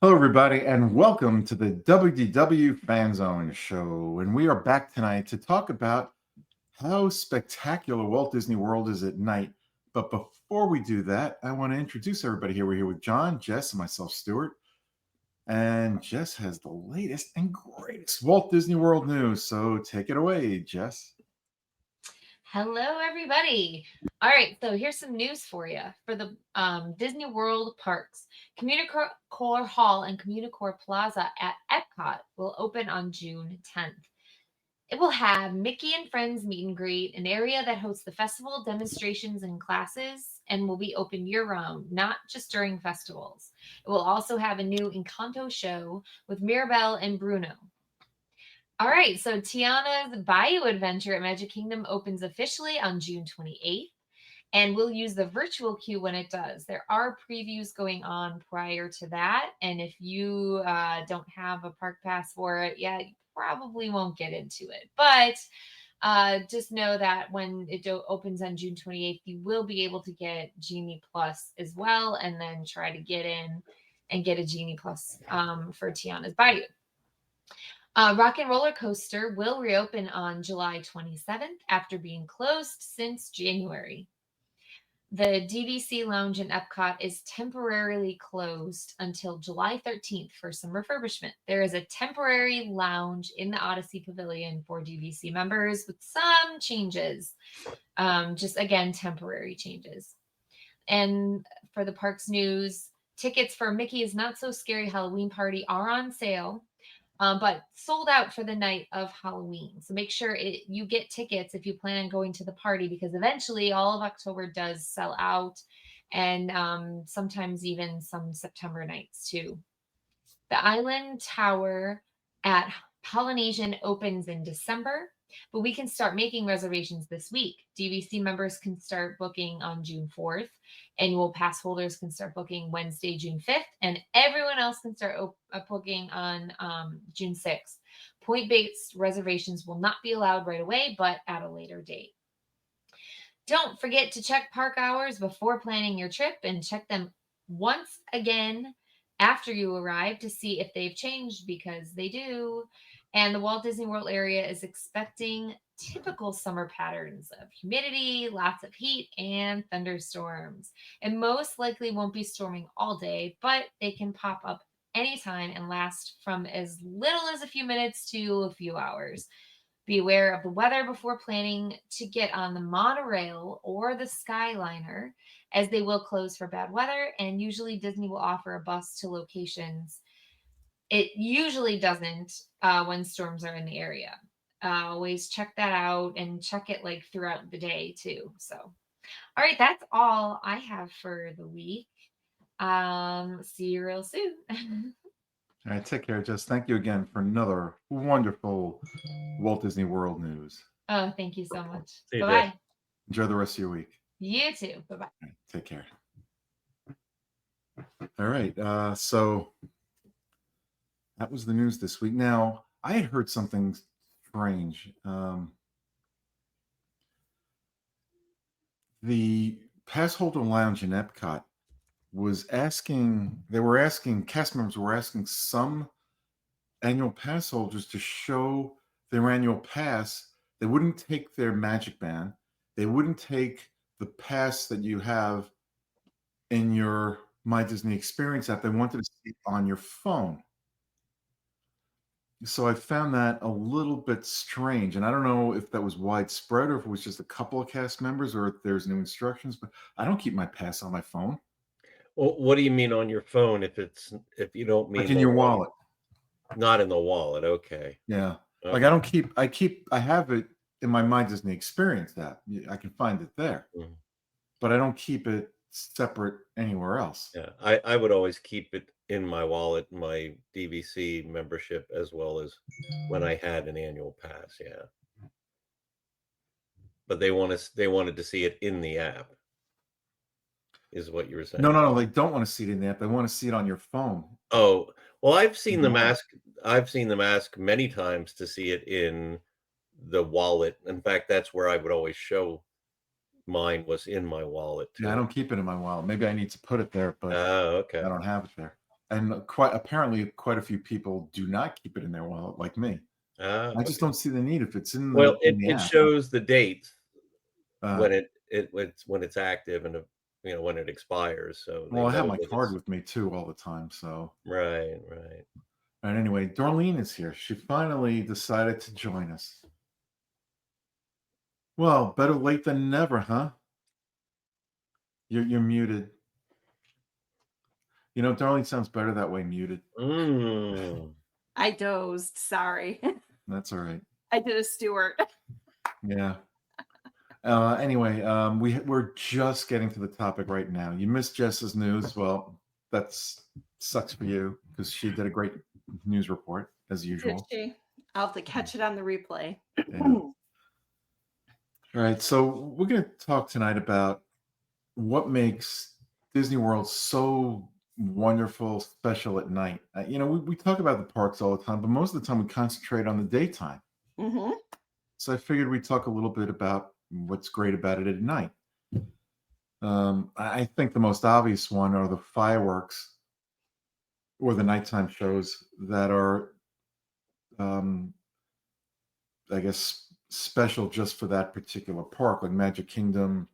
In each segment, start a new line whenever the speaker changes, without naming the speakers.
Hello, everybody, and welcome to the WDW Fan Zone show. And we are back tonight to talk about how spectacular Walt Disney World is at night. But before we do that, I want to introduce everybody here. We're here with John, Jess, and myself, Stuart. And Jess has the latest and greatest Walt Disney World news. So take it away, Jess.
Hello, everybody. All right, so here's some news for you for the Disney World parks. Communicore Hall and Communicore Plaza at Epcot will open on June 10th. It will have Mickey and Friends meet and greet, an area that hosts the festival, demonstrations, and classes, and will be open year round, not just during festivals. It will also have a new Encanto show with Mirabelle and Bruno. All right, so Tiana's Bayou Adventure at Magic Kingdom opens officially on June 28th, and we'll use the virtual queue when it does. There are previews going on prior to that, and if you don't have a park pass for it yet, you probably won't get into it. But just know that when it opens on June 28th, you will be able to get Genie Plus as well, and then try to get in and get a Genie Plus for Tiana's Bayou. Rock and Roller Coaster will reopen on July 27th after being closed since January. The DVC Lounge in Epcot is temporarily closed until July 13th for some refurbishment. There is a temporary lounge in the Odyssey Pavilion for DVC members with some changes. Just again, temporary changes. And for the parks news, tickets for Mickey's Not So Scary Halloween Party are on sale, but sold out for the night of Halloween. So make sure you get tickets if you plan on going to the party, because eventually all of October does sell out, and sometimes even some September nights too. The Island Tower at Polynesian opens in December, but we can start making reservations this week. DVC members can start booking on June 4th. Annual pass holders can start booking Wednesday, June 5th, and everyone else can start booking on June 6th. Point-based reservations will not be allowed right away, but at a later date. Don't forget to check park hours before planning your trip, and check them once again after you arrive to see if they've changed, because they do. And the Walt Disney World area is expecting typical summer patterns of humidity, lots of heat, and thunderstorms. It most likely won't be storming all day, but they can pop up anytime and last from as little as a few minutes to a few hours. Be aware of the weather before planning to get on the monorail or the Skyliner, as they will close for bad weather, and usually Disney will offer a bus to locations. It usually doesn't when storms are in the area. Always check that out, and check it like throughout the day too. So, all right, that's all I have for the week. See you real soon.
All right, take care, Jess. Thank you again for another wonderful Walt Disney World news.
Oh, thank you so much.
See you,
Bye
Jess.
bye.
Enjoy the rest of your week.
You too. Bye bye.
All right, take care. All right, so that was the news this week. Now, I had heard something strange. The pass holder lounge in Epcot cast members were asking some annual pass holders to show their annual pass. They wouldn't take their Magic Band. They wouldn't take the pass that you have in your My Disney Experience app. They wanted to see it on your phone. So I found that a little bit strange, and I don't know if that was widespread or if it was just a couple of cast members or if there's new instructions, but I don't keep my pass on my phone.
Well, what do you mean on your phone? If you don't mean
Like in your wallet.
Not in the wallet. Okay.
Yeah.
Okay.
Like I have it in my My Disney Experience app. I can find it there, but I don't keep it separate anywhere else.
Yeah, I would always keep it in my wallet, my DVC membership, as well as when I had an annual pass. Yeah, but they wanted to see it in the app, is what you were saying.
No, they don't want to see it in the app. They want to see it on your phone.
Oh, well, I've seen the mask. I've seen the mask many times to see it in the wallet. In fact, that's where I would always show mine, was in my wallet too.
Yeah, I don't keep it in my wallet. Maybe I need to put it there, but
Oh, okay.
I don't have it there. and apparently quite a few people do not keep it in their wallet, like me. I just
Okay.
don't see the need if it's in
Well,
the
it
app.
shows the date
Uh,
when when it's active and when it expires, so they
well, I have
know
my
that
card
it's
with me too all the time. So,
right, right.
and anyway, Darlene is here. She finally decided to join us. Well, better late than never, huh? You're muted. You know, Darlene sounds better that way, muted.
Mm.
I dozed. Sorry.
That's all right.
I did a Stewart.
Yeah. Anyway, we're just getting to the topic right now. You missed Jess's news. Well, that's sucks for you because she did a great news report as
Did
usual.
she? I'll have to catch it on the replay.
Yeah. All right, so we're going to talk tonight about what makes Disney World so wonderful, special at night. You know, we talk about the parks all the time, but most of the time we concentrate on the daytime.
Mm-hmm.
So I figured we'd talk a little bit about what's great about it at night. I think the most obvious one are the fireworks or the nighttime shows that are, um, I guess, special just for that particular park, like Magic Kingdom.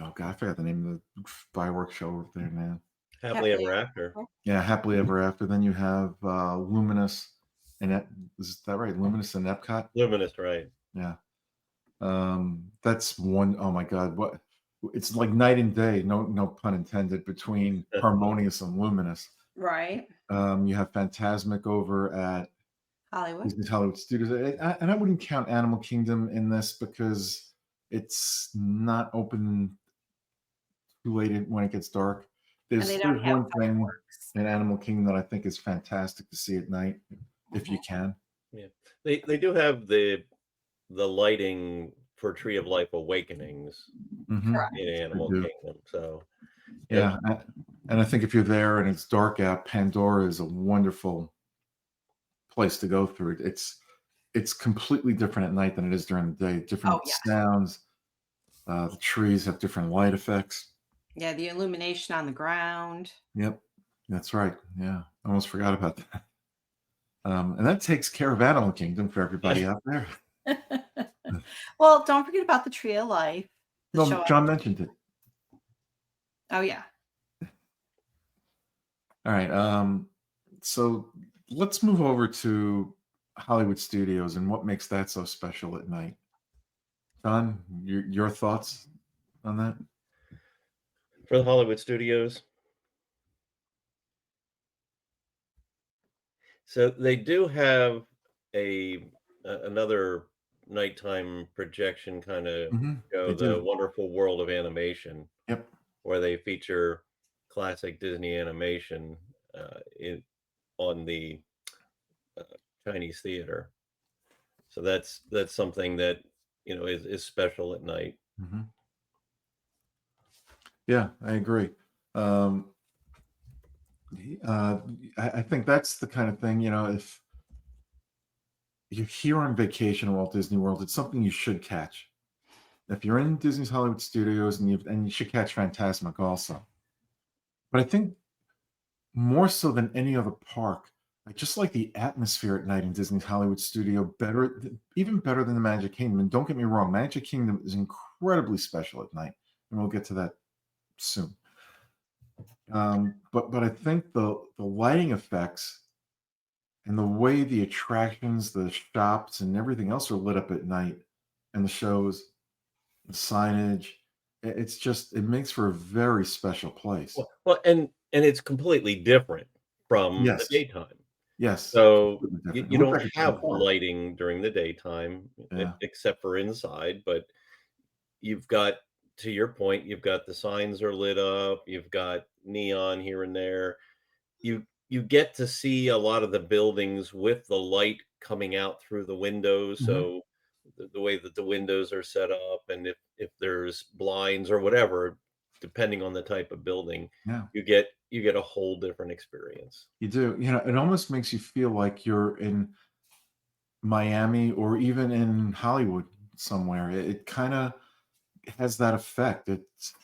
Oh God, I forgot the name of the fireworks show over there now.
Happily ever after.
Yeah, Happily Ever After. Then you have Luminous, and is that right? Luminous and Epcot.
Luminous, right?
Yeah, that's one. Oh my God, what? It's like night and day. No pun intended. Between Harmonious and Luminous.
Right.
You have Phantasmic over at
Hollywood.
Disney's Hollywood Studios, and I wouldn't count Animal Kingdom in this because it's not open too late when it gets dark.
And
There's
they don't have
one thing
fireworks.
in Animal Kingdom that I think is fantastic to see at night, if you
Mhm.
can.
Yeah. They do have the lighting for Tree of Life Awakenings
Mhm.
Correct.
in Animal
do.
Kingdom. So
Yeah, and I think if you're there and it's dark out, Pandora is a wonderful place to go through. It's completely different at night than it is during the day. Different
Oh yeah.
sounds. The trees have different light effects.
Yeah, the illumination on the ground.
Yep, that's right. Yeah, I almost forgot about that. And that takes care of Animal Kingdom for everybody out there.
Well, don't forget about the Tree of Life. The
No,
show.
John mentioned it.
Oh yeah.
All right. So let's move over to Hollywood Studios and what makes that so special at night. John, your thoughts on that?
for the Hollywood Studios, so they do have another nighttime projection kind of show,
They
the
do.
Wonderful World of Animation,
Yep.
where they feature classic Disney animation on the uh, Chinese theater. So that's something that is special at night.
hmm Yeah, I agree. Um, uh, I think that's the kind of thing, if you're here on vacation at Walt Disney World, it's something you should catch. If you're in Disney's Hollywood Studios, and you should catch Phantasmic also. But I think more so than any other park, I just like the atmosphere at night in Disney's Hollywood Studio better, even better than the Magic Kingdom. And don't get me wrong, Magic Kingdom is incredibly special at night, and we'll get to that soon. But I think the lighting effects and the way the attractions, the shops, and everything else are lit up at night, and the shows, the signage, it's just it makes for a very special place.
Well, and it's completely different from the
Yes,
daytime.
yes,
So
completely different.
you
It looks
don't
like it's
have
before.
lighting during the daytime,
Yeah.
except for inside, but you've got, to your point, you've got the signs are lit up, you've got neon here and there. You get to see a lot of the buildings with the light coming out through the windows.
Mhm.
So the way that the windows are set up, and if there's blinds or whatever, depending on the type of building,
Yeah.
you get a whole different experience.
You do. It almost makes you feel like you're in Miami or even in Hollywood somewhere. It kind of has that effect. It's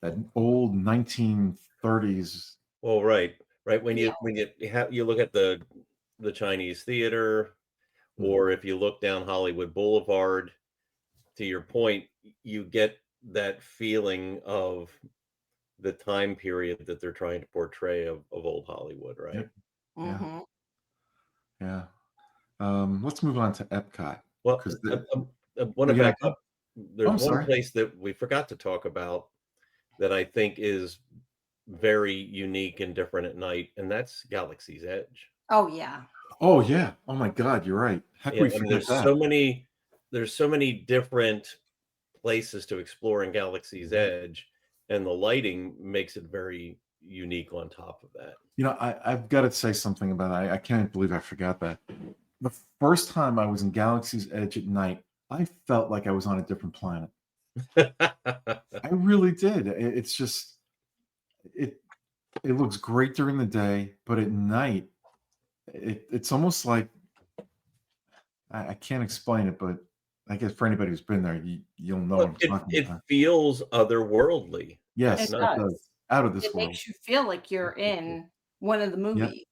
that old 1930s.
Well, right, right?
Yeah.
You look at the Chinese theater, or if you look down Hollywood Boulevard, to your point, you get that feeling of the time period that they're trying to portray of old Hollywood, right?
Yep. Yeah.
Hmm.
Yeah. Let's move on to Epcot
Well,
because
I want to
yeah.
back up.
Oh,
There's
I'm
one
sorry.
place that we forgot to talk about that I think is very unique and different at night, and that's Galaxy's Edge.
Oh yeah.
Oh yeah. Oh my God, you're right. How could
Yeah,
we
I mean,
forget that?
there's so many different places to explore in Galaxy's Edge, and the lighting makes it very unique on top of that.
I've got to say something about it. I can't believe I forgot that. The first time I was in Galaxy's Edge at night, I felt like I was on a different planet. I really did. It's just it it looks great during the day, but at night, it's almost like I can't explain it, but I guess for anybody who's been there, you'll know what
Well,
I'm
it
talking
it
about.
feels otherworldly at
It
Yes, it
night.
does.
does.
Out of this
It
world.
makes you feel like you're in one of the
Yeah,
movies.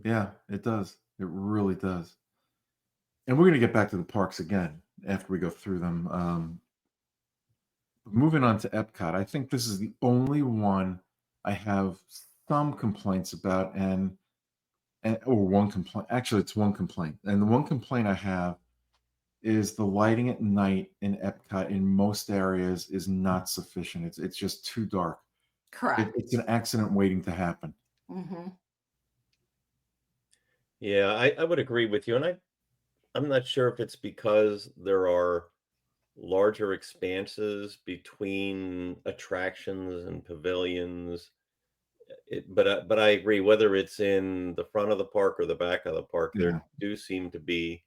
yeah, it does. It really does. And we're gonna get back to the parks again after we go through them. Moving on to Epcot, I think this is the only one I have some complaints about, and or one complaint. Actually, it's one complaint, and the one complaint I have is the lighting at night in Epcot in most areas is not sufficient. It's just too dark. It's
Correct.
an accident waiting to happen.
Hmm.
Yeah, I would agree with you, and I'm not sure if it's because there are larger expanses between attractions and pavilions. But I agree. Whether it's in the front of the park or the back of the park,
Yeah,
there do seem to be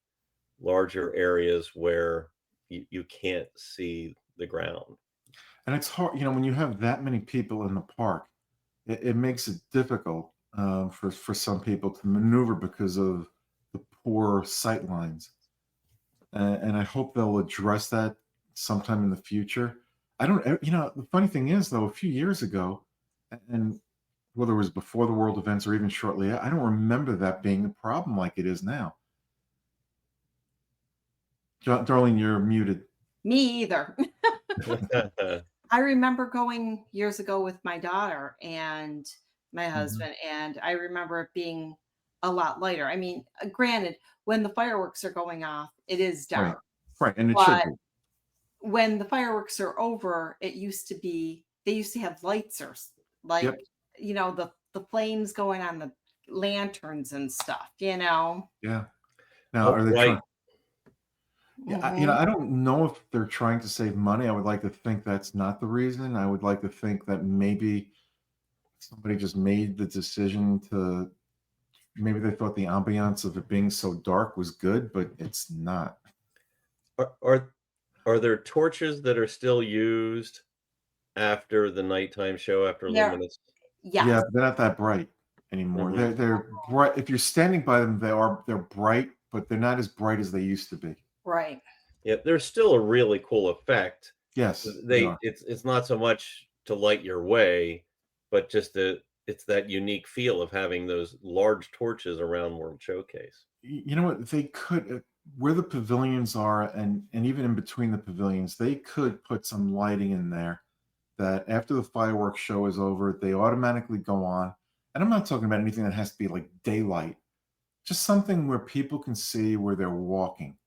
larger areas where you can't see the ground.
and it's hard. When you have that many people in the park, it makes it difficult for some people to maneuver because of the poor sight lines. And I hope they'll address that sometime in the future. I don't, the funny thing is though, a few years ago, and whether it was before the world events or even shortly, I don't remember that being a problem like it is now. Darlene, you're muted.
Me either. I remember going years ago with my daughter and my
Mhm.
husband, and I remember it being a lot lighter. I mean, granted, when the fireworks are going off, it is
Right,
dark.
right, and it should
But
be.
when the fireworks are over, it used to be they used to have lights like,
Yep,
the flames going on the lanterns and stuff.
yeah. Now,
Oh,
are they trying?
right.
Yeah,
Mhm.
I don't know if they're trying to save money. I would like to think that's not the reason. I would like to think that maybe somebody just made the decision to maybe they thought the ambiance of it being so dark was good, but it's not.
Are are are there torches that are still used after the nighttime show after
There
Luminous?
Yeah,
Yes,
but they're not that bright anymore.
Hmm.
They're bright. If you're standing by them, they're bright, but they're not as bright as they used to be.
right.
Yeah, there's still a really cool effect.
Yes, they
They
are.
it's not so much to light your way, but just it's that unique feel of having those large torches around World Showcase.
You know what? They could where the pavilions are, and even in between the pavilions, they could put some lighting in there that after the fireworks show is over, they automatically go on. And I'm not talking about anything that has to be like daylight, just something where people can see where they're walking.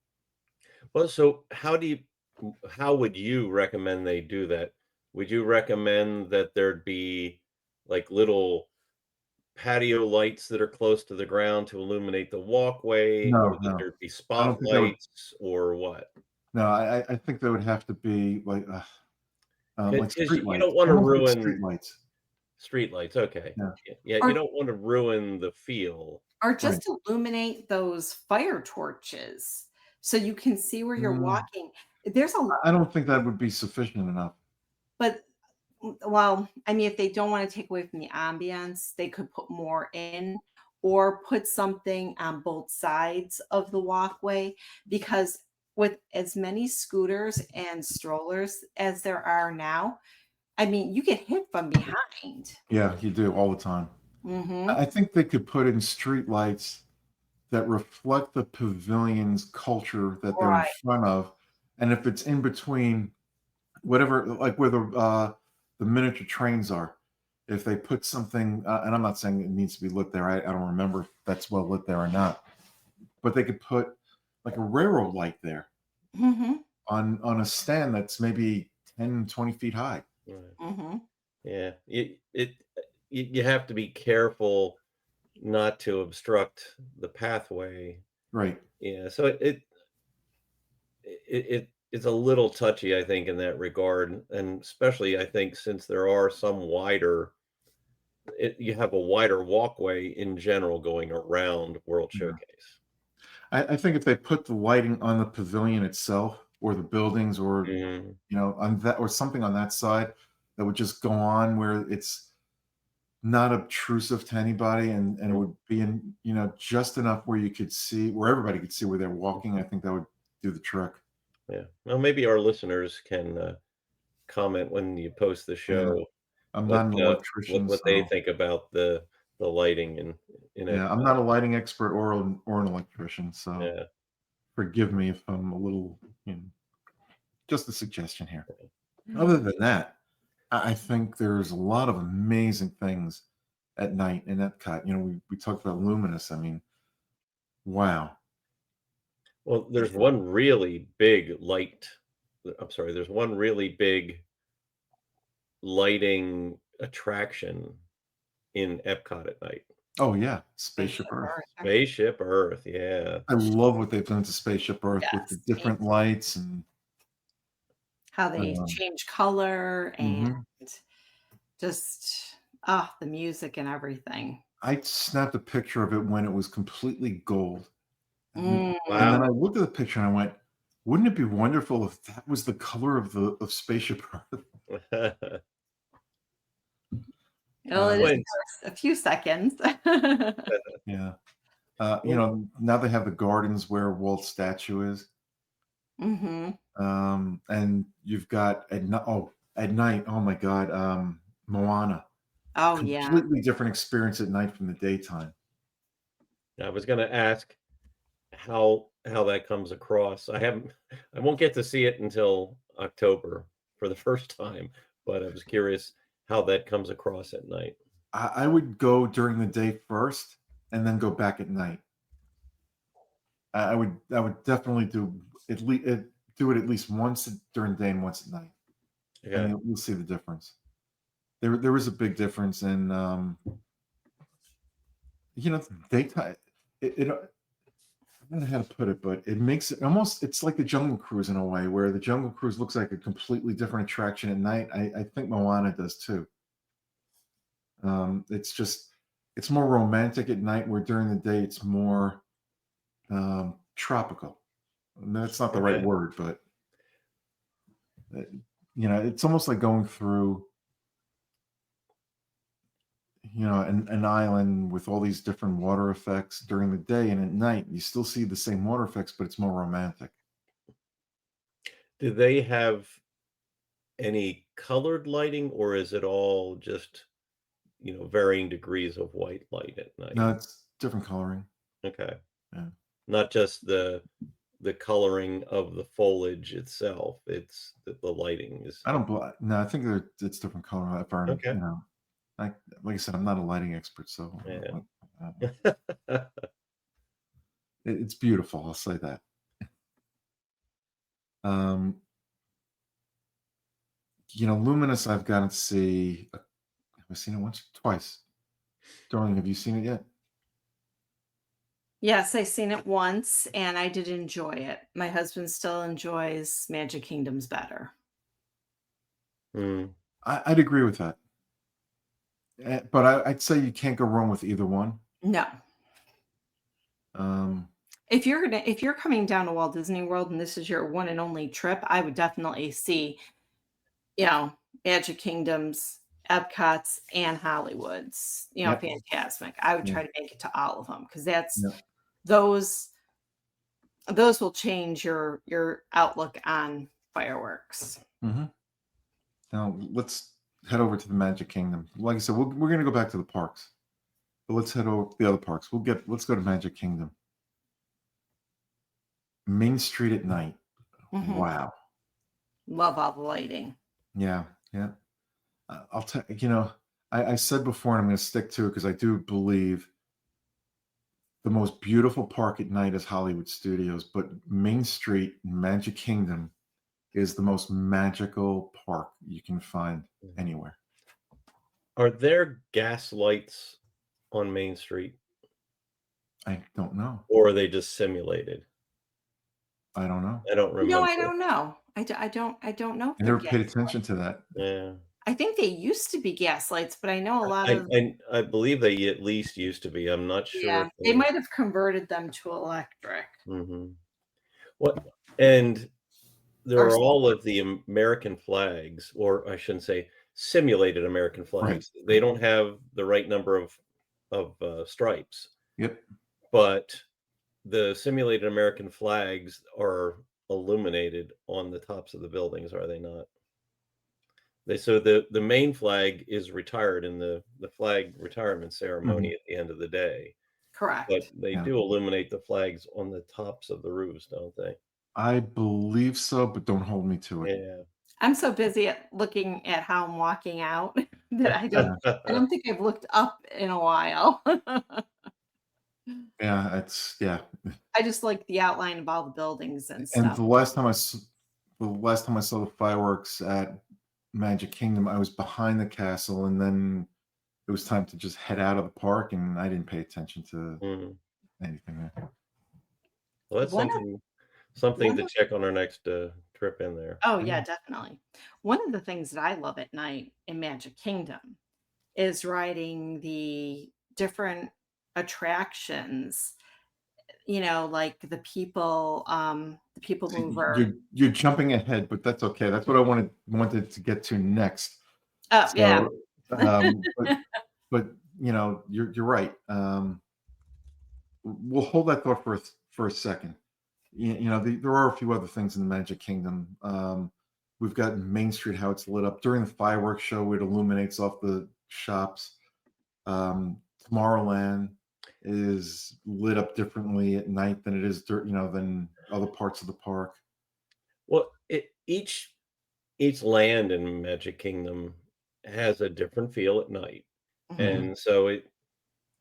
Well, so how would you recommend they do that? Would you recommend that there'd be like little patio lights that are close to the ground to illuminate the walkway, or
No,
that
no,
there'd be
I don't think that would.
spotlights, or what?
No, I think that would have to be like
Because
street
you
lights,
don't want to
almost like street
ruin
lights.
street lights. Okay.
Yeah,
Yeah, you
Or
don't want to ruin the feel.
or
right.
just illuminate those fire torches so you can see where you're
Mm,
walking. There's a
I don't think that would be sufficient enough.
but well, I mean, if they don't want to take away from the ambience, they could put more in or put something on both sides of the walkway because with as many scooters and strollers as there are now, I mean, you get hit from behind.
Yeah, you do all the time.
Mm-hmm.
I think they could put in street lights that reflect the pavilion's culture that they're in
Right.
front of, and if it's in between whatever, like where the miniature trains are, if they put something, and I'm not saying it needs to be lit there. I don't remember if that's well lit there or not, but they could put like a railroad light there
Mm-hmm.
on a stand that's maybe 10, 20 feet high.
Right.
Mm-hmm.
Yeah. You have to be careful not to obstruct the pathway.
Right.
Yeah. So it's a little touchy, I think, in that regard, and especially I think since there are some wider, you have a wider walkway in general going around World
Yeah.
Showcase.
I think if they put the lighting on the pavilion itself or the buildings or
Mhm.
on that or something on that side that would just go on where it's not obtrusive to anybody and it
Mm.
would be in just enough where you could see where everybody could see where they're walking. I think that would do the trick.
Yeah. Well, maybe our listeners can comment when you post the
Yeah.
show
I'm
what
not an electrician,
what they
so
think about the lighting in
yeah, I'm
Epcot.
not a lighting expert or an electrician, so
Yeah.
forgive me if I'm a little, just a suggestion here. Other than that, I think there's a lot of amazing things at night in Epcot. We talked about Luminous. I mean, wow.
Well, there's one really big light. I'm sorry. There's one really big lighting attraction in Epcot at night.
Oh yeah, Spaceship
Spaceship
Earth.
Earth.
Spaceship Earth. Yeah.
I love what they've done to Spaceship Earth with the
Yes.
different lights and
How they
um,
change color and
mhm.
just the music and everything.
I snapped a picture of it when it was completely gold. And then
Wow.
I looked at the picture and I went, wouldn't it be wonderful if that was the color of Spaceship Earth?
Well, it is
Wait,
for a few seconds.
Yeah.
well,
Now they have the gardens where Walt's statue is.
Mm-hmm.
And you've got at night, oh my God, Moana.
Oh yeah.
Completely different experience at night from the daytime.
I was going to ask how that comes across. I won't get to see it until October for the first time, but I was curious how that comes across at night.
I would go during the day first and then go back at night. I would definitely do it at least once during the day and once at night, and
Okay.
you'll see the difference. There is a big difference in daytime. I don't know how to put it, but it makes it almost it's like the Jungle Cruise in a way, where the Jungle Cruise looks like a completely different attraction at night. I think Moana does too. It's more romantic at night, where during the day it's more tropical. And that's not the right
Okay.
word, but uh, it's almost like going through an island with all these different water effects during the day, and at night you still see the same water effects, but it's more romantic.
Do they have any colored lighting, or is it all just, varying degrees of white light at night?
No, it's different coloring.
Okay.
Yeah.
Not just the coloring of the foliage itself, it's the lighting is
I don't. No, I think it's different color. If I,
okay.
like I said, I'm not a lighting expert, so
Yeah.
it's beautiful. I'll say that. Um, Luminous. I've gotten to see. Have I seen it once, twice? Darling, have you seen it yet?
Yes, I seen it once and I did enjoy it. My husband still enjoys Magic Kingdoms better.
Mm,
I'd agree with that. But I'd say you can't go wrong with either one.
No.
Um,
If you're coming down to Walt Disney World and this is your one and only trip, I would definitely see, you know, Magic Kingdoms, Epcot's, and Hollywood's,
yeah,
Fantasmic. I would
yeah,
try to make it to all of them because
yeah.
those those will change your outlook on fireworks.
Hmm. Now let's head over to the Magic Kingdom. Like I said, we're going to go back to the parks. But let's head over to the other parks. Let's go to Magic Kingdom. Main Street at night.
Mhm.
Wow.
Love all the lighting.
Yeah, yeah. I'll tell I said before, and I'm going to stick to it because I do believe the most beautiful park at night is Hollywood Studios, but Main Street, Magic Kingdom, is the most magical park you can find anywhere.
Are there gas lights on Main Street,
I don't know.
or are they just simulated?
I don't know.
I don't remember.
I don't know. I don't know if
I
they're
never paid
gas
attention
lights.
to that.
Yeah.
I think they used to be gas lights, but I know a lot of
I believe they at least used to be. I'm not sure
yeah,
if
they might have converted them to electric
What and there
or
are all
solar.
of the American flags, or I shouldn't say simulated American
Right.
flags. They don't have the right number of stripes,
Yep.
but the simulated American flags are illuminated on the tops of the buildings, are they not? The main flag is retired in the flag retirement ceremony at the end of the day, but
Correct.
they
Yeah.
do illuminate the flags on the tops of the roofs, don't they?
I believe so, but don't hold me to it.
Yeah.
I'm so busy at looking at how I'm walking out that I
Yeah.
don't think I've looked up in a while.
Yeah,
I just like the outline of all the buildings and
and
stuff.
the last time I saw the fireworks at Magic Kingdom, I was behind the castle, and then it was time to just head out of the park, and I didn't pay attention to
Mhm.
anything there.
Well, that's
One of
something
one
to
of
check on our next, trip in there.
Oh,
Yeah.
yeah, definitely. One of the things that I love at night in Magic Kingdom is riding the different attractions, like the people
See,
mover.
you're jumping ahead, but that's okay. That's what I wanted to get to next.
Oh, yeah.
So, but you're right. We'll hold that thought for a second. There are a few other things in the Magic Kingdom. We've got Main Street, how it's lit up during the fireworks show. It illuminates off the shops. Tomorrowland is lit up differently at night than it is, than other parts of the park.
Well, each land in Magic Kingdom has a different feel at night,
Mhm.
and so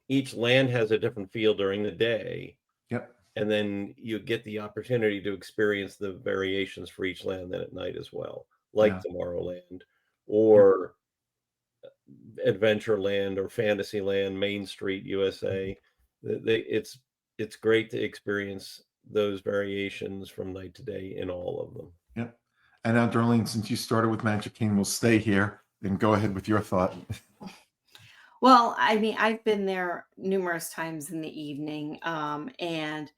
each land has a different feel during the day,
Yep.
and then you get the opportunity to experience the variations for each land then at night as well, like
Yeah.
Tomorrowland
Yep.
or Adventureland or Fantasyland, Main Street USA. It's great to experience those variations from night to day in all of them.
Yep. And now, Darlene, since you started with Magic Kingdom, we'll stay here and go ahead with your thought.
Well, I mean, I've been there numerous times in the evening, and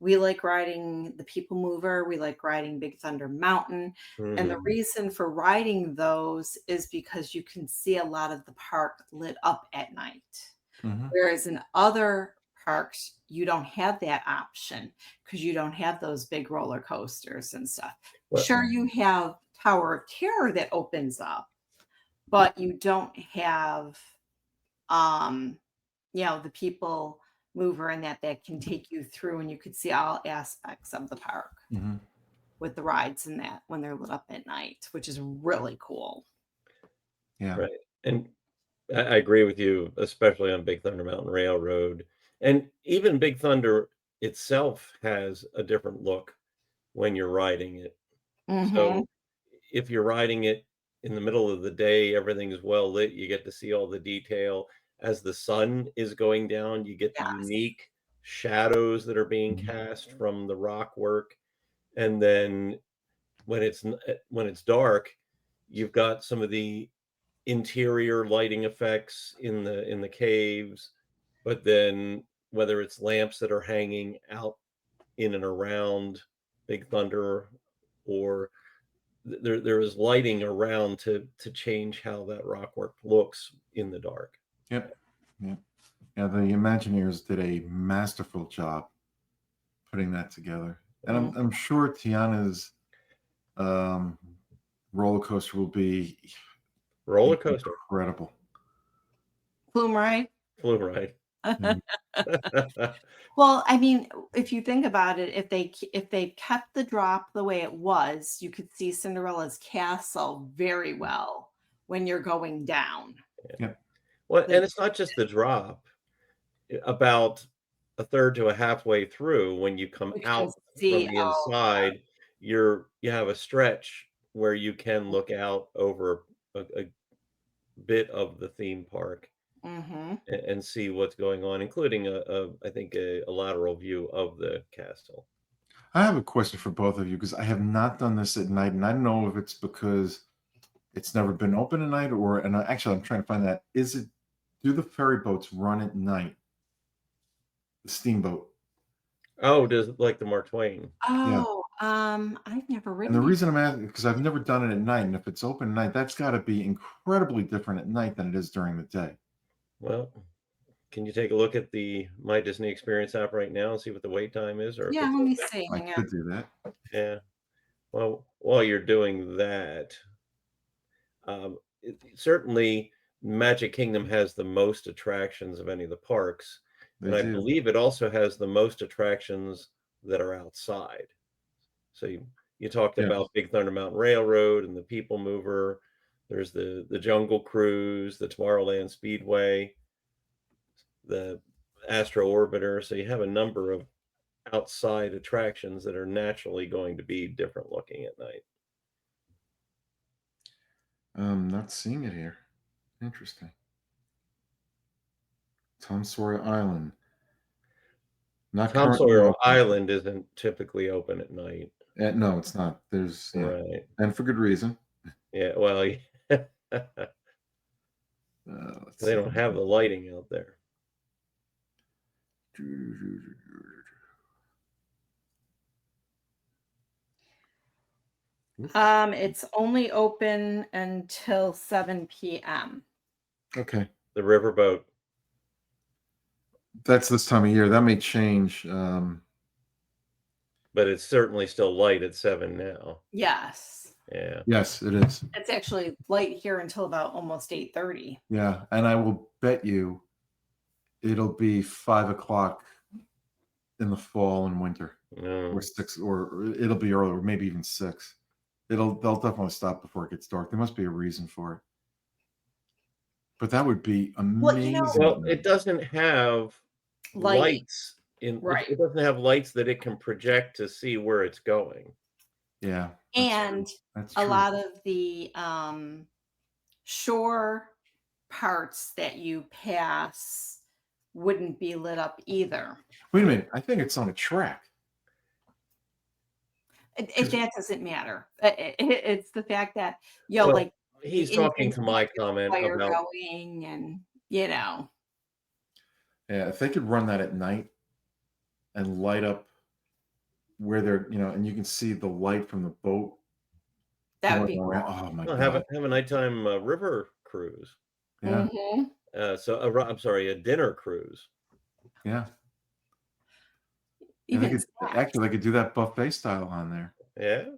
we like riding the People Mover. We like riding Big Thunder Mountain. And the
Mhm.
reason for riding those is because you can see a lot of the park lit up at night.
Mhm.
Whereas in other parks, you don't have that option because you don't have those big roller coasters and stuff.
Well,
Sure, you have Tower of Terror that opens up, but you don't have um the People Mover and that can take you through and you could see all aspects of the park
Mhm.
with the rides and that when they're lit up at night, which is really cool.
Yeah.
right, and I agree with you, especially on Big Thunder Mountain Railroad, and even Big Thunder itself has a different look when you're riding it.
Mhm.
So, if you're riding it in the middle of the day, everything's well lit, you get to see all the detail. As the sun is going down, you get the
Yes.
unique shadows that are being
Mhm.
cast from the rock work, and then when it's dark, you've got some of the interior lighting effects in the caves, but then whether it's lamps that are hanging out in and around Big Thunder or there is lighting around to change how that rockwork looks in the dark.
Yep. Yep. Yeah, the Imagineers did a masterful job putting that together. And
Mhm.
I'm sure Tiana's um, roller coaster will be
Roller coaster,
incredible.
Flume ride.
flume ride.
Mhm.
Well, I mean, if you think about it, if they kept the drop the way it was, you could see Cinderella's castle very well when you're going down.
Yep.
Well,
The
and it's not just the drop. About a third to a halfway through, when you come
You can
out from
see,
the
oh,
inside, you have a stretch where you can look out over a bit of the theme park
mhm.
and see what's going on, including I think a lateral view of the castle.
I have a question for both of you because I have not done this at night, and I don't know if it's because it's never been open at night or. And actually, I'm trying to find that. Is it? Do the ferry boats run at night? The steamboat.
Oh, does like the Mark Twain?
Yeah.
Oh, I've never
And the
ridden it.
reason I'm asking because I've never done it at night, and if it's open at night, that's got to be incredibly different at night than it is during the day.
Well, can you take a look at the My Disney Experience app right now and see what the wait time is, or if
Yeah,
it's
let me
open?
see.
I
Hang on.
could do that.
Yeah. Well, while you're doing that, certainly Magic Kingdom has the most attractions of any of the parks,
They
and I
do.
believe it also has the most attractions that are outside. So you talked
Yeah.
about Big Thunder Mountain Railroad and the People Mover. There's the Jungle Cruise, the Tomorrowland Speedway, the Astro Orbiter. So you have a number of outside attractions that are naturally going to be different looking at night.
Not seeing it here. Interesting. Tom Sawyer Island. Not
Tom
currently
Sawyer
open.
Island isn't typically open at night.
No, it's not. There's
Right.
and for good reason.
Yeah, well, they
Let's see.
don't have the lighting out there.
It's only open until 7 p.m.
Okay,
The riverboat.
that's this time of year. That may change.
But it's certainly still light at 7 now.
Yes.
Yeah.
Yes, it is.
It's actually light here until about almost 8:30.
Yeah, and I will bet you it'll be 5 o'clock in the fall and winter, or
No.
6, or it'll be earlier, maybe even 6. They'll definitely stop before it gets dark. There must be a reason for it. But that would be
Well, you know,
amazing.
Well, it doesn't have
lighting.
lights in
Right.
it doesn't have lights that it can project to see where it's going.
Yeah, that's
And
true. That's
a
true.
lot of the shore parts that you pass wouldn't be lit up either.
Wait a minute. I think it's on a track.
That doesn't matter. It's the fact that, you know,
Well,
like
he's
the
talking
engines
to my
have the
comment
fire
about
going, and you know,
Yeah, if they could run that at night and light up where they're, and you can see the light from the boat
that would
going
be
around. Oh my
well, have
God.
a nighttime river cruise.
Yeah,
Mhm.
I'm sorry, a dinner cruise.
yeah. And they
Even
could
snacks.
actually they could do that buffet style on there.
Yeah.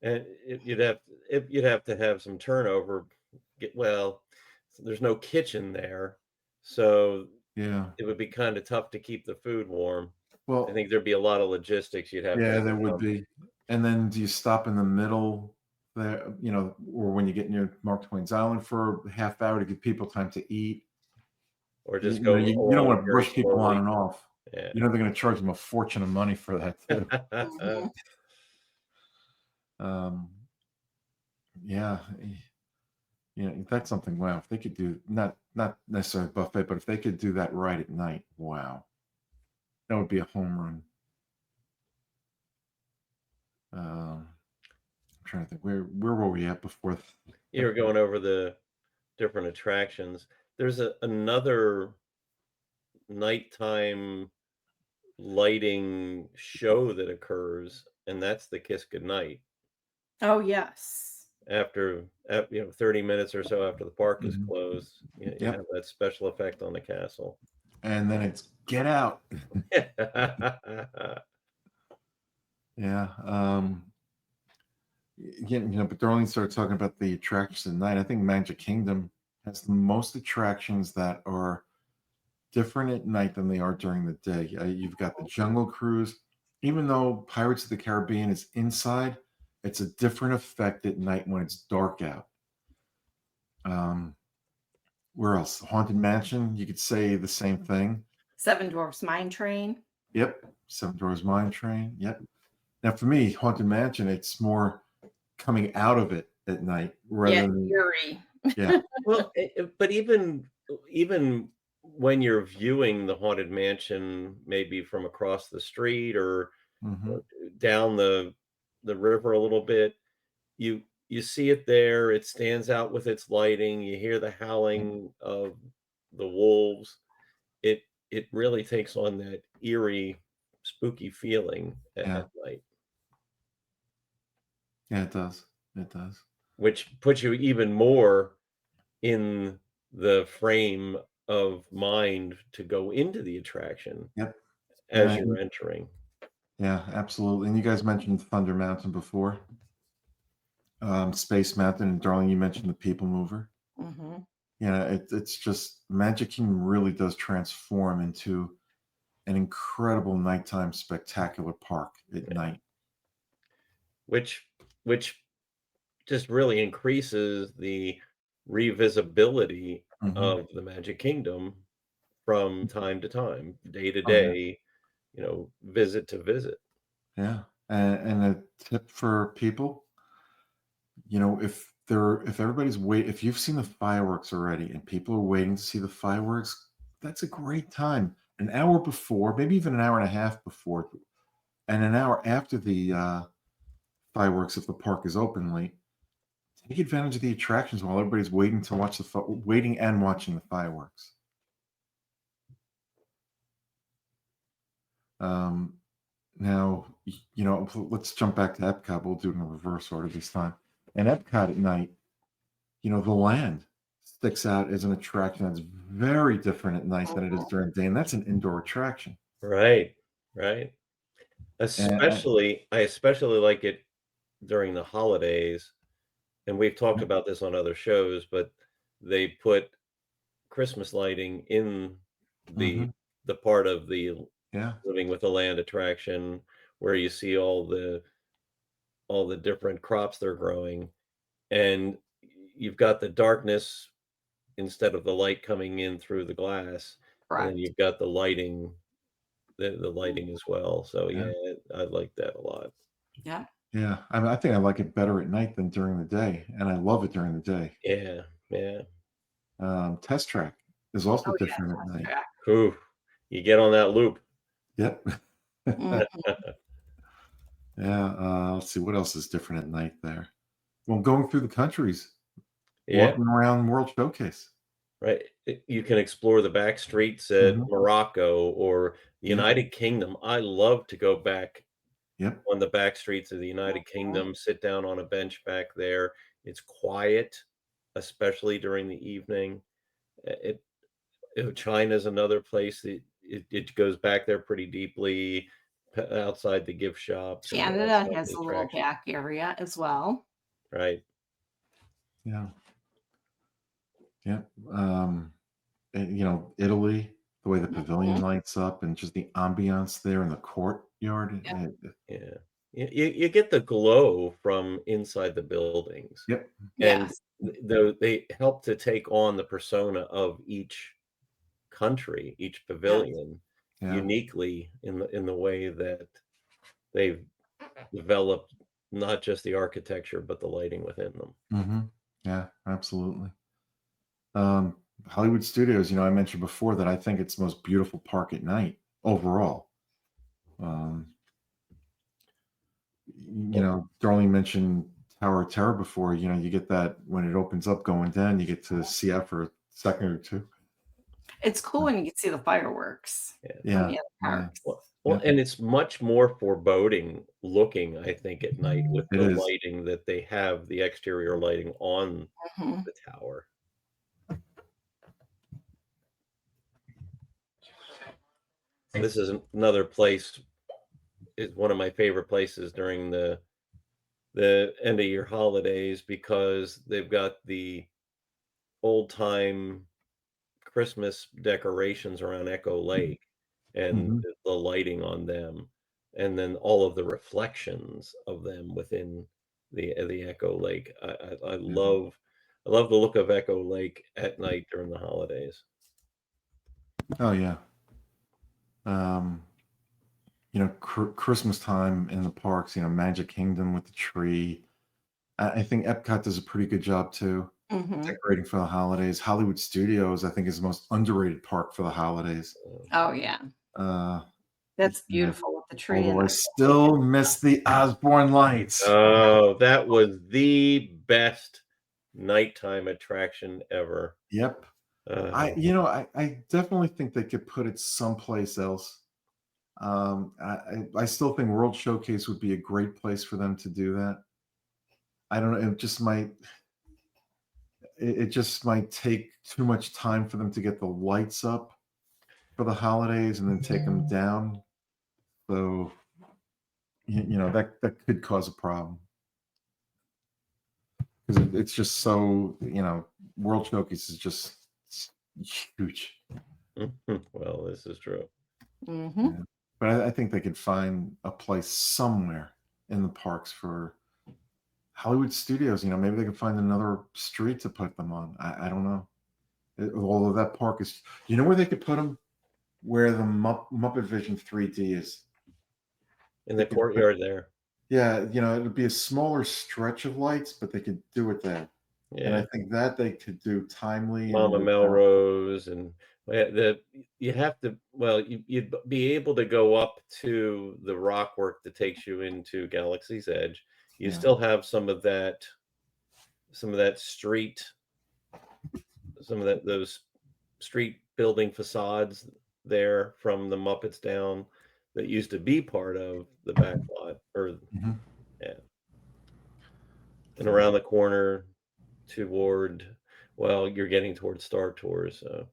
And you'd have to have some turnover. Well, there's no kitchen there, so
Yeah.
it would be kind of tough to keep the food warm. I
Well,
think there'd be a lot of logistics you'd have to
yeah, there would
overcome,
be. And then do you stop in the middle there, or when you get near Mark Twain's Island for a half hour to give people time to eat?
or
You,
just
you know,
go
you, you don't
along
want to
very
brush people on
slowly.
and off.
Yeah.
They're going to charge them a fortune of money for that too.
Mhm.
Um, yeah, that's something. Wow, if they could do not necessarily buffet, but if they could do that right at night, wow, that would be a home run. I'm trying to think where were we at before?
You were going over the different attractions. There's another nighttime lighting show that occurs, and that's the Kiss Goodnight.
Oh yes.
After 30 minutes or so after the park is
Mhm.
closed, you
Yep,
have that special effect on the castle.
and then it's get out. Yeah. But they're only started talking about the attractions at night. I think Magic Kingdom has the most attractions that are different at night than they are during the day. You've got the Jungle Cruise. Even though Pirates of the Caribbean is inside, it's a different effect at night when it's dark out. Where else? Haunted Mansion, you could say the same thing.
Seven Dwarfs Mine Train.
Yep. Seven Dwarfs Mine Train. Yep. Now, for me, Haunted Mansion, it's more coming out of it at night rather than
eerie.
yeah.
Well, but even when you're viewing the Haunted Mansion, maybe from across the street or
Mm-hmm.
down the river a little bit, you see it there. It stands out with its lighting. You hear the howling of the wolves. It really takes on that eerie, spooky feeling
Yeah.
at night,
Yeah, it does. It does.
which puts you even more in the frame of mind to go into the attraction
Yep.
as
Yeah,
you're entering.
yeah, absolutely. And you guys mentioned Thunder Mountain before. Space Mountain, and Darling, you mentioned the People Mover.
Mm-hmm.
Yeah, it's just Magic Kingdom really does transform into an incredible nighttime spectacular park at night.
which just really increases the revisability
Mhm.
of the Magic Kingdom from time to time, day to
Oh, yeah.
day, visit to visit.
Yeah. And a tip for people, if everybody's if you've seen the fireworks already and people are waiting to see the fireworks, that's a great time. An hour before, maybe even an hour and a half before, and an hour after the fireworks, if the park is open late, take advantage of the attractions while everybody's waiting to watch waiting and watching the fireworks. Um, Now, let's jump back to Epcot. We'll do it in reverse order this time. And Epcot at night, the land sticks out as an attraction that's very different at night than it is during the day, and that's an indoor attraction.
Right, right.
And
I especially like it during the holidays, and we've talked about this on other shows, but they put Christmas lighting in the
mhm,
the part of the
yeah,
Living with the Land attraction where you see all the different crops they're growing, and you've got the darkness instead of the light coming in through the glass, and then
Correct.
you've got the lighting as well. So
yeah,
yeah, I like that a lot.
Yeah.
yeah. I think I like it better at night than during the day, and I love it during the day.
Yeah, yeah.
Test Track is also
Oh yeah.
different at
Fast
night.
track.
Ooh, you get on that loop.
Yep.
Mhm.
Yeah. Let's see what else is different at night there. Well, going through the countries,
Yeah,
walking around World Showcase.
right. You can explore the back streets at
Mhm.
Morocco or the
Yep.
United Kingdom. I love to go back
Yep.
on the back streets of the United
Mhm.
Kingdom, sit down on a bench back there. It's quiet, especially during the evening. It, China's another place that it goes back there pretty deeply, outside the gift shops and
Canada
outside
has
the
a little
attraction,
back area as well.
right?
Yeah. Yep. And, Italy, the way the pavilion
Mhm.
lights up and just the ambiance there in the courtyard.
Yep.
Yeah. You get the glow from inside the buildings,
Yep.
and
Yes.
though they help to take on the persona of each country, each
Yes.
pavilion
Yeah.
uniquely in the way that they've developed not just the architecture, but the lighting within them.
Hmm. Yeah, absolutely. Um, Hollywood Studios, I mentioned before that I think it's the most beautiful park at night overall. Um, Darlene mentioned Tower of Terror before. You get that when it opens up going down, you get to see that for a second or two.
It's cool when you can see the fireworks
Yeah.
from
Yeah.
the other
Yeah.
parks.
Well,
Yep.
and it's much more foreboding looking, I think, at night with
It
the
is.
lighting that they have, the exterior lighting on
Mhm.
the tower. This is another place, is one of my favorite places during the end of year holidays because they've got the old time Christmas decorations around Echo Lake and
Mhm.
the lighting on them, and then all of the reflections of them within the Echo Lake. I love the look of Echo Lake at night during the holidays.
Oh yeah. Um, Christmas time in the parks. Magic Kingdom with the tree. I think Epcot does a pretty good job too,
Hmm.
decorating for the holidays. Hollywood Studios, I think, is the most underrated park for the holidays.
Oh yeah,
Uh,
that's
yeah.
beautiful with the tree and
Although I
the
still miss the Osborne lights.
Oh, that was the best nighttime attraction ever.
Yep.
Uh,
I definitely think they could put it someplace else. I still think World Showcase would be a great place for them to do that. I don't know. It just might take too much time for them to get the lights up for the holidays and then take them down. So that could cause a problem because it's just so World Showcase is just huge.
well, this is true.
hmm
Yeah. But I think they could find a place somewhere in the parks for Hollywood Studios. Maybe they could find another street to put them on. I don't know. Although that park is, where they could put them? Where the Muppet Vision 3D is.
In
They
the
could put,
courtyard there.
yeah, it would be a smaller stretch of lights, but they could do it there. And I
Yeah.
think that they could do timely and
Mama
without.
Melrose and you have to, well, you'd be able to go up to the rock work that takes you into Galaxy's Edge. You
Yeah.
still have some of that street, some of those street building facades there from the Muppets down that used to be part of the back lot, or
Mhm.
yeah, and around the corner toward, well, you're getting towards Star Tours, so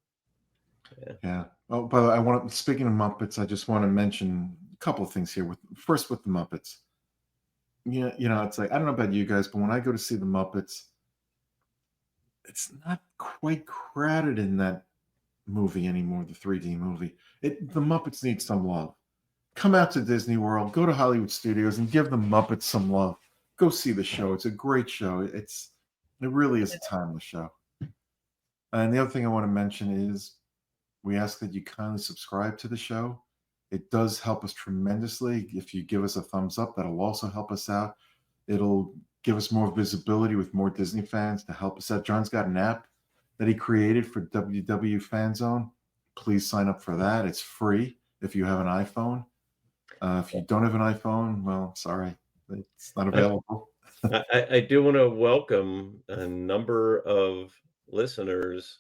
yeah.
Yeah. Oh, by the way, speaking of Muppets, I just want to mention a couple of things here. With the Muppets. Yeah, it's like I don't know about you guys, but when I go to see the Muppets, it's not quite crowded in that movie anymore, the 3D movie. The Muppets need some love. Come out to Disney World, go to Hollywood Studios, and give the Muppets some love. Go see the show. It's a great show. It really is a timeless show. And the other thing I want to mention is we ask that you kindly subscribe to the show. It does help us tremendously. If you give us a thumbs up, that'll also help us out. It'll give us more visibility with more Disney fans to help us out. John's got an app that he created for WDW Fan Zone. Please sign up for that. It's free if you have an iPhone. If you don't have an iPhone, well, sorry, it's not available.
I do want to welcome a number of listeners,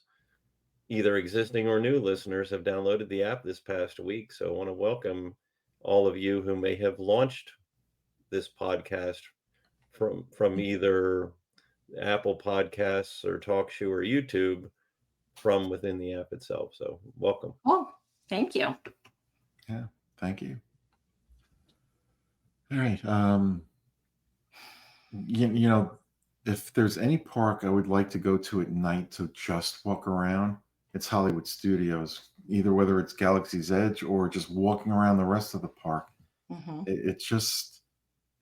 either existing or new listeners, have downloaded the app this past week. So I want to welcome all of you who may have launched this podcast from either Apple Podcasts or TalkShoe or YouTube from within the app itself. So welcome.
Oh, thank you.
Yeah, thank you. All right. If there's any park I would like to go to at night to just walk around, it's Hollywood Studios. Either whether it's Galaxy's Edge or just walking around the rest of the park,
hmm
it just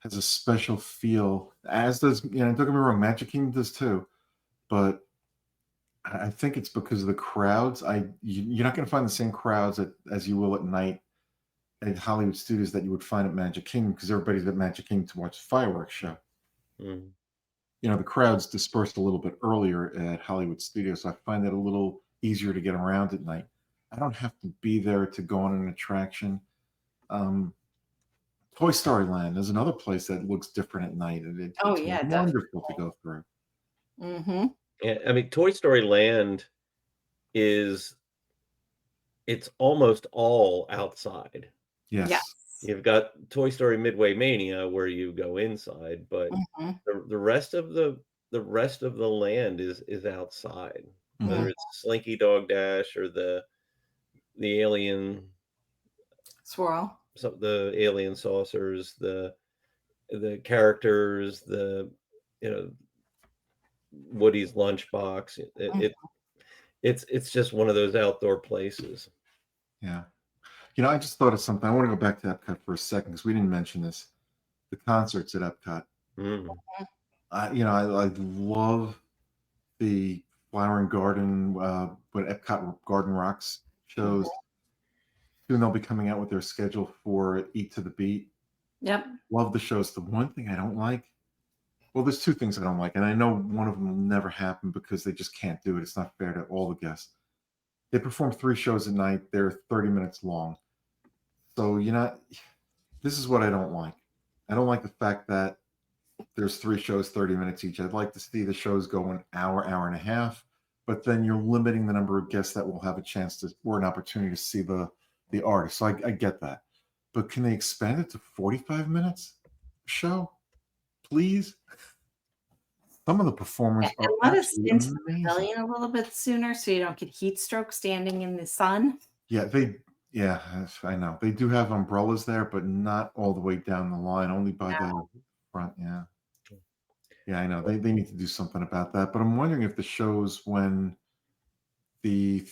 has a special feel. As does, don't get me wrong, Magic Kingdom does too. But I think it's because of the crowds. You're not going to find the same crowds as you will at night at Hollywood Studios that you would find at Magic Kingdom because everybody's at Magic Kingdom to watch the fireworks show.
Mm.
The crowds dispersed a little bit earlier at Hollywood Studios, so I find it a little easier to get around at night. I don't have to be there to go on an attraction. Um, Toy Story Land is another place that looks different at night, and
Oh
it's
yeah,
wonderful to go through.
definitely.
Yeah, I mean, Toy Story Land is it's almost all outside.
Yes.
Yes.
You've got Toy Story Midway Mania where you go inside, but
hmm
the rest of the land is outside. Whether
Mhm.
it's Slinky Dog Dash or the alien
Swirl.
the alien saucers, the characters, you know Woody's lunchbox.
Mhm.
it's just one of those outdoor places.
Yeah. I just thought of something. I want to go back to Epcot for a second because we didn't mention this. The concerts at Epcot.
Mm.
I love the Flower and Garden, what Epcot Garden Rocks shows. Soon they'll be coming out with their schedule for Eat to the Beat.
Yep.
Love the shows. The one thing I don't like, well, there's two things I don't like, and I know one of them will never happen because they just can't do it. It's not fair to all the guests. They perform 3 shows a night. They're 30 minutes long. So this is what I don't like. I don't like the fact that there's 3 shows, 30 minutes each. I'd like to see the shows go an hour, hour and a half, but then you're limiting the number of guests that will have a chance to or an opportunity to see the artist. So I get that. But can they expand it to 45 minutes show? Please? Some of the performers
And
are
let us
absolutely
into the
amazing.
pavilion a little bit sooner so you don't get heat stroke standing in the sun.
Yeah, I know. They do have umbrellas there, but not all the way down the line, only by the front. Yeah. Yeah, I know. They need to do something about that. But I'm wondering if the shows when the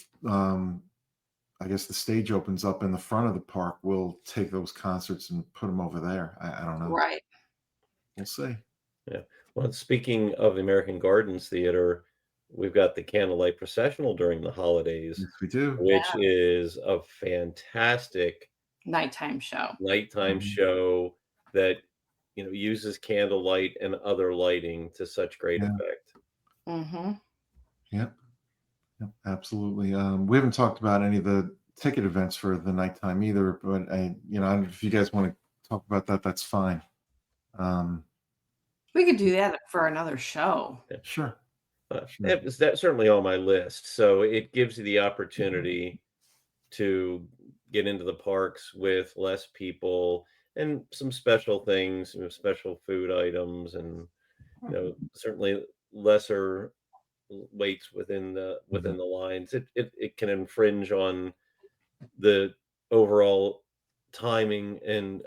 I guess the stage opens up in the front of the park will take those concerts and put them over there. I don't know.
Right.
We'll see.
Yeah. Well, speaking of the American Gardens Theater, we've got the Candlelight Processional during the holidays,
Yes, we do.
which is a fantastic
Nighttime show.
nighttime
Mhm.
show that uses candlelight and other lighting to such great
Yeah.
effect.
Mm-hmm.
Yep. Yep, absolutely. We haven't talked about any of the ticket events for the nighttime either, but I don't know if you guys want to talk about that, that's fine.
We could do that for another show.
Sure. Sure.
That's certainly on my list. So it gives you the opportunity to get into the parks with less people and some special things, special food items, and certainly lesser waits within the lines. It can infringe on the overall timing and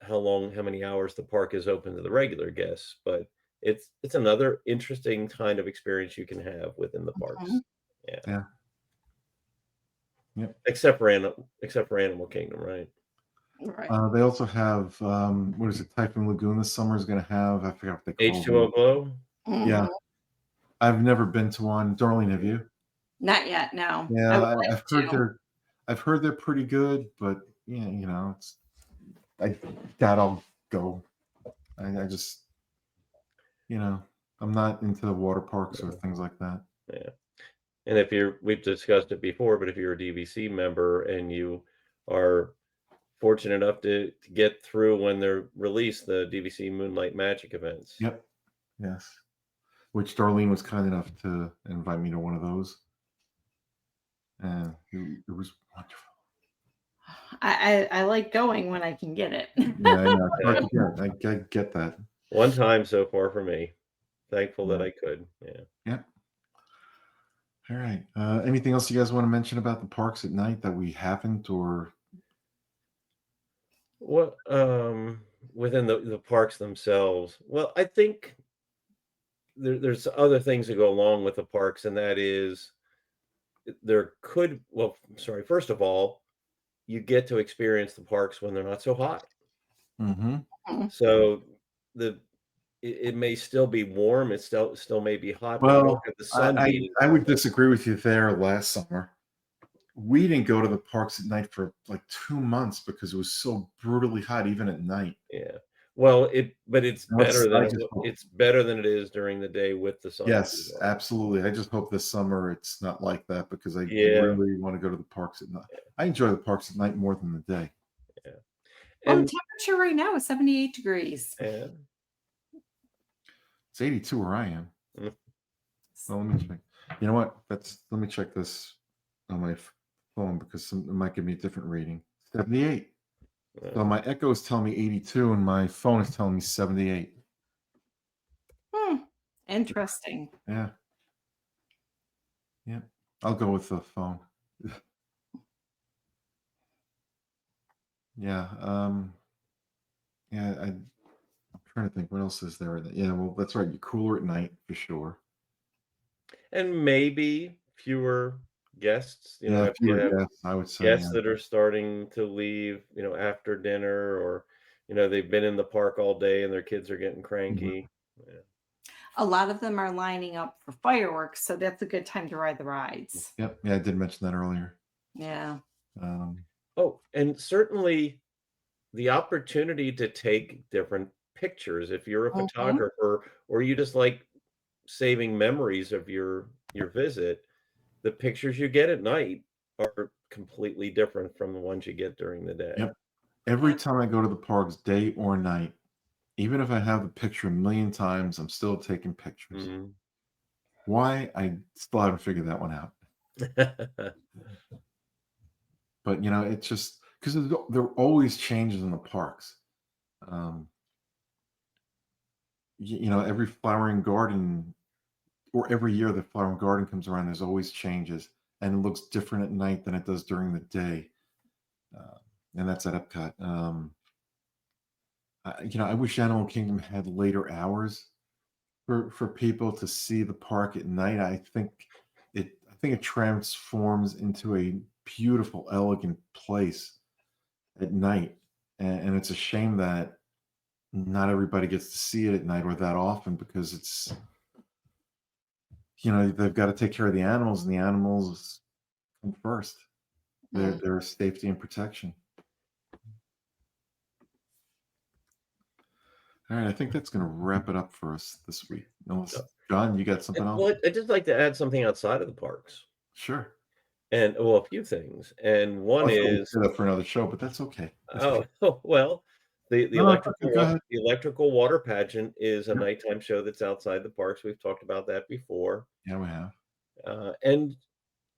how many hours the park is open to the regular guests, but it's another interesting kind of experience you can have within the parks. Yeah.
Yeah. Yep.
Except for Animal Kingdom, right?
Right.
They also have what is it? Typhoon Lagoon this summer is going to have. I forgot what they call
H2O
it.
Glow.
Yeah, I've never been to one. Darlene, have you?
Not yet, no. I
Yeah,
would like
I've heard they're pretty good, but yeah, I doubt I'll go. I just I'm not into the water parks or things like that.
Yeah. And we've discussed it before, but if you're a DVC member and you are fortunate enough to get through when they're released, the DVC Moonlight Magic events.
Yep. Yes. Which Darlene was kind enough to invite me to one of those. And it was wonderful.
I like going when I can get it.
Yeah, I know. It's hard to get. I get that.
One time so far for me. Thankful that
Yeah.
I could. Yeah.
Yep. All right. Anything else you guys want to mention about the parks at night that we haven't or
What within the parks themselves? Well, I think there's other things that go along with the parks, and that is first of all, you get to experience the parks when they're not so hot.
Mm-hmm.
So it may still be warm, it still may be hot, but you
Well,
won't have the sun beating
I
on
would
it.
disagree with you there last summer. We didn't go to the parks at night for like 2 months because it was so brutally hot, even at night.
Yeah. Well, it's
Now it's-
better than
I just hope-
it's better than it is during the day with the sun.
Yes,
beating on it.
absolutely. I just hope this summer it's not like that because I
Yeah.
really want to go to the parks at night. I enjoy the parks at night more than the day.
Yeah.
Well, the
And
temperature right now is 78 degrees.
and
It's 82 where I am.
Mm.
Well, let me check. You know what? Let me check this on my phone because it might give me a different reading. 78. So my Echo is telling me 82 and my phone is telling me 78.
Interesting.
Yeah. Yeah. I'll go with the phone. Yeah. Yeah, I'm trying to think what else is there. Yeah, well, that's right. You're cooler at night for sure.
and maybe fewer guests.
Yeah,
If you
fewer
have
guests, I would say.
guests
Yeah.
that are starting to leave, after dinner, or they've been in the park all day and their kids are getting
Mhm.
cranky. Yeah.
A lot of them are lining up for fireworks, so that's a good time to ride the rides.
Yep. Yeah, I did mention that earlier.
Yeah.
Um,
Oh, and certainly the opportunity to take different pictures if you're a
Mhm.
photographer, or you just like saving memories of your visit. The pictures you get at night are completely different from the ones you get during the day.
yep. Every
Yep.
time I go to the parks, day or night, even if I have the picture a million times, I'm still taking pictures.
Mhm.
Why? I still haven't figured that one out. But it's just because there are always changes in the parks. Um, every flowering garden or every year the flowering garden comes around, there's always changes, and it looks different at night than it does during the day. Uh, and that's at Epcot. I wish Animal Kingdom had later hours for people to see the park at night. I think it transforms into a beautiful, elegant place at night, and it's a shame that not everybody gets to see it at night or that often because they've got to take care of the animals, and the animals come first. Their
Mm.
their safety and protection. All right, I think that's going to wrap it up for us this week. Unless, John, you got something else?
Well, I'd just like to add something outside of the parks,
Sure.
and well, a few things. And one
I thought we'd
is,
save that for another show, but that's okay. That's okay.
well, the
No, no, it's okay. Go ahead.
the electrical water pageant is a
Yep.
nighttime show that's outside the parks. We've talked about that before.
Yeah, we have.
And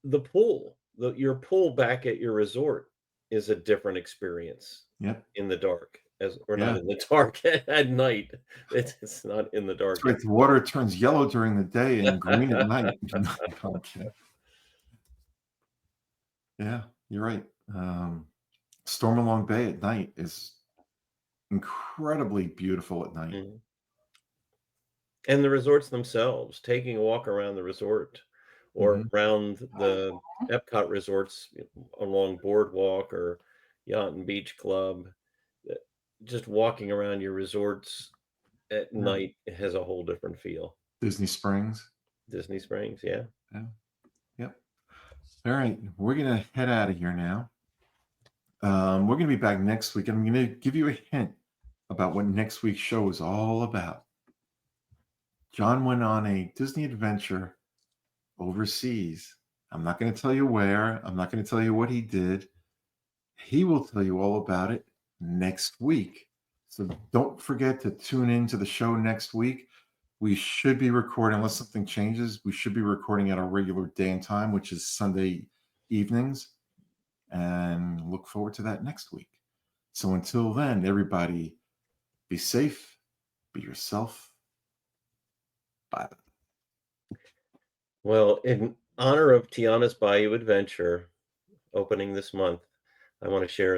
the pool, your pool back at your resort is a different experience
Yep.
in the dark, as or not
Yeah.
in the dark at night. It's not in the
That's
dark
right.
at
The water turns yellow during the day and green at night.
night.
No, I'm kidding. Yeah, you're right. Stormalong Bay at night is incredibly beautiful at night.
Mhm. And the resorts themselves, taking a walk around the resort or
Mhm.
around the Epcot resorts, along Boardwalk or Yacht and Beach Club, uh, just walking around your resorts at
Yeah.
night has a whole different feel.
Disney Springs.
Disney Springs, yeah.
Yeah. Yep. All right, we're gonna head out of here now. We're gonna be back next week. I'm gonna give you a hint about what next week's show is all about. John went on a Disney adventure overseas. I'm not going to tell you where. I'm not going to tell you what he did. He will tell you all about it next week. So don't forget to tune in to the show next week. We should be recording, unless something changes, we should be recording at our regular day and time, which is Sunday evenings. And look forward to that next week. So until then, everybody, be safe, be yourself. Bye.
Well, in honor of Tiana's Bayou Adventure opening this month, I want to share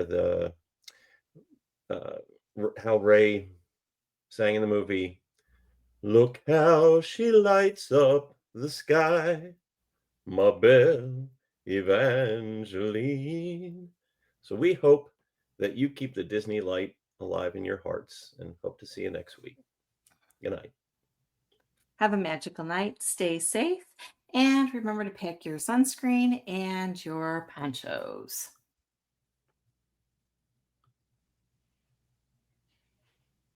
uh, how Ray sang in the movie. Look how she lights up the sky, my belle Evangeline. So we hope that you keep the Disney light alive in your hearts, and hope to see you next week. Good night.
Have a magical night. Stay safe. And remember to pack your sunscreen and your ponchos.